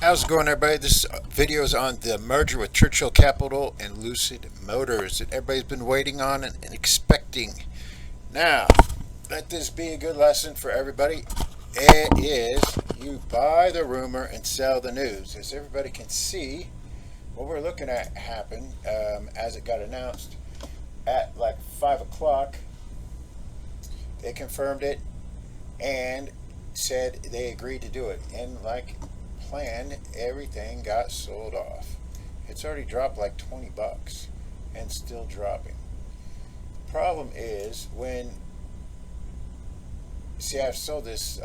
How's it going, everybody? This video is on the merger with Churchill Capital and Lucid Motors that everybody's been waiting on and expecting. Now, let this be a good lesson for everybody. It is you buy the rumor and sell the news. As everybody can see, what we're looking at happened as it got announced at like 5 o'clock. They confirmed it and said they agreed to do it. And like planned, everything got sold off. It's already dropped like 20 bucks and still dropping. The problem is I've sold this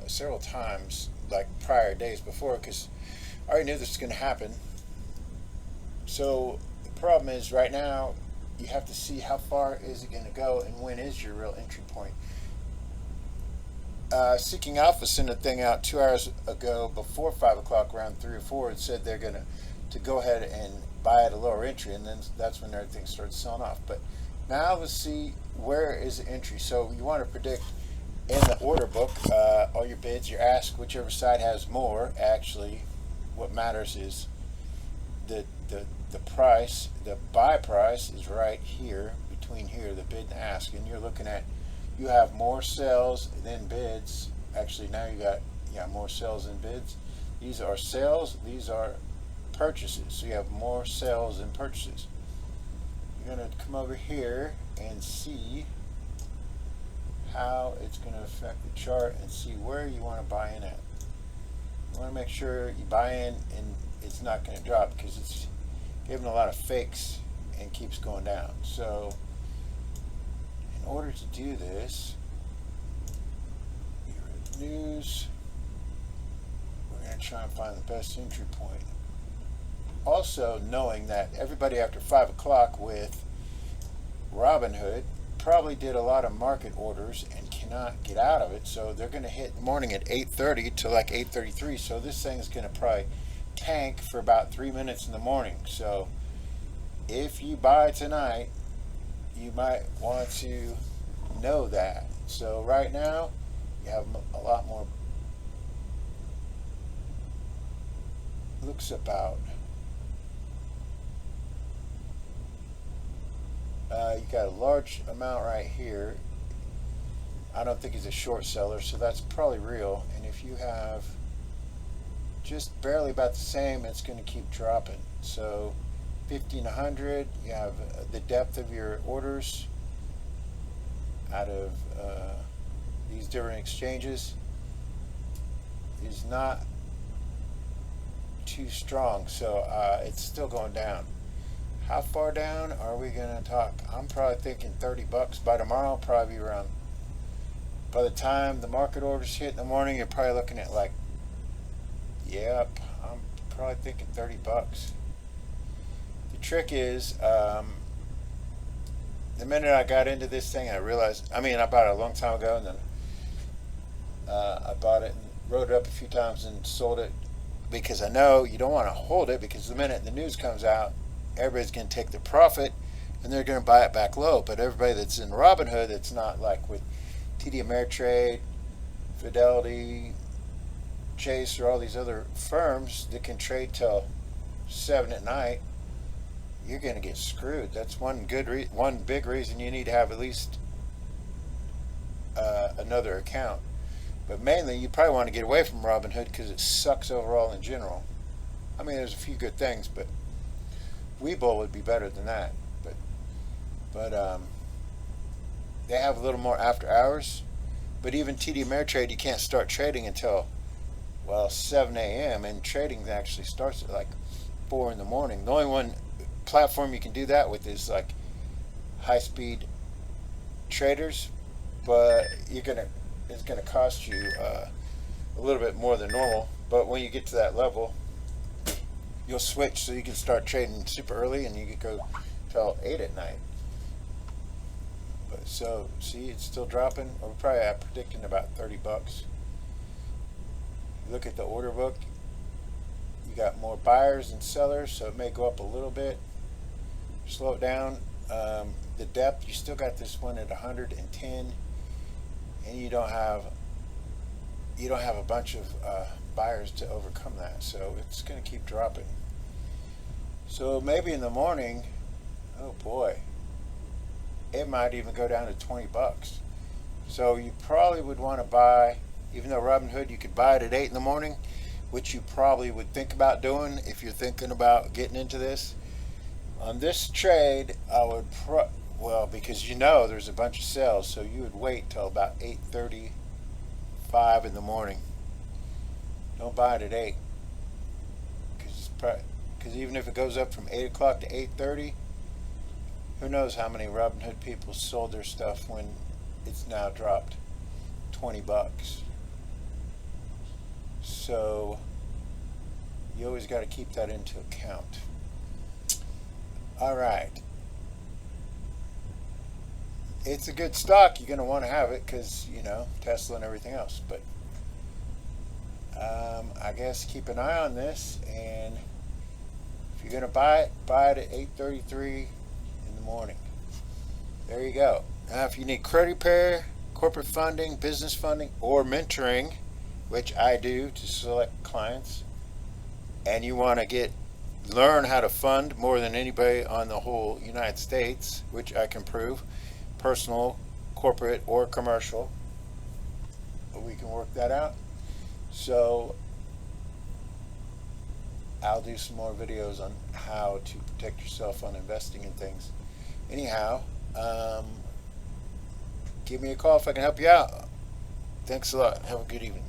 several times, like prior days before, because I already knew this was going to happen. So the problem is right now you have to see how far is it going to go and when is your real entry point. Seeking Alpha sent a thing out 2 hours ago before 5 o'clock, around 3 or 4, and said they're going to go ahead and buy at a lower entry, and then that's when everything starts selling off. But now let's see, where is the entry. So you want to predict in the order book all your bids, your ask, whichever side has more. Actually, what matters is the price. The buy price is right here, between here, the bid and ask, and you're looking at, you have more sales than bids. Actually, now you got more sales than bids. These are sales, these are purchases. So you have more sales than purchases. You're going to come over here and see how it's going to affect the chart and see where you want to buy in at. You want to make sure you buy in and it's not going to drop, because it's giving a lot of fakes and keeps going down. So in order to do this, news, we're going to try and find the best entry point. Also knowing that everybody after 5 o'clock with Robinhood probably did a lot of market orders and cannot get out of it, so they're going to hit the morning at 8:30 to like 8:33. So this thing is going to probably tank for about 3 minutes in the morning. So if you buy tonight, you might want to know that. So right now you have a lot more. Looks about you got a large amount right here. I don't think he's a short seller, so that's probably real. And if you have just barely about the same, it's going to keep dropping. So 50 and 100, you have the depth of your orders out of these different exchanges is not too strong, so it's still going down. How far down are we going to talk? I'm probably thinking 30 bucks by tomorrow. Probably around, by the time the market orders hit in the morning, you're probably looking at like, yep, I'm probably thinking 30 bucks. The trick is, the minute I got into this thing, I realized, I bought it a long time ago, and then I bought it and wrote it up a few times and sold it, because I know you don't want to hold it, because the minute the news comes out, everybody's going to take the profit and they're going to buy it back low. But everybody that's in Robinhood, that's not like with TD Ameritrade, Fidelity, Chase, or all these other firms that can trade till 7 at night, you're going to get screwed. That's one big reason you need to have at least another account. But mainly, you probably want to get away from Robinhood because it sucks overall in general. There's a few good things, but Webull would be better than that. But they have a little more after hours. But even TD Ameritrade, you can't start trading until 7 a.m. and trading actually starts at like 4 in the morning. The only one platform you can do that with is like high-speed traders, but it's gonna cost you a little bit more than normal. But when you get to that level, you'll switch so you can start trading super early and you can go till 8 at night. But so see, it's still dropping. We're probably predicting about 30 bucks. Look at the order book. You got more buyers and sellers, so it may go up a little bit. Slow it down. The depth, you still got this one at 110, and you don't have you don't have a bunch of buyers to overcome that, so it's going to keep dropping. So maybe in the morning, oh boy, it might even go down to 20 bucks. So you probably would want to buy, even though Robinhood you could buy it at 8 in the morning, which you probably would think about doing if you're thinking about getting into this. On this trade, I would well, because you know there's a bunch of sales, so you would wait till about 8:35 in the morning. Don't buy it at 8, because even if it goes up from 8 o'clock to 8:30, who knows how many Robinhood people sold their stuff when it's now dropped 20 bucks. So you always got to keep that into account. All right. It's a good stock. You're going to want to have it because, you know, Tesla and everything else. But I guess keep an eye on this. And if you're going to buy it at 8:33 in the morning. There you go. Now, if you need credit repair, corporate funding, business funding, or mentoring, which I do to select clients, and you want to learn how to fund more than anybody on the whole United States, which I can prove, personal, corporate, or commercial, but we can work that out. So I'll do some more videos on how to protect yourself on investing in things. Anyhow, give me a call if I can help you out. Thanks a lot. Have a good evening.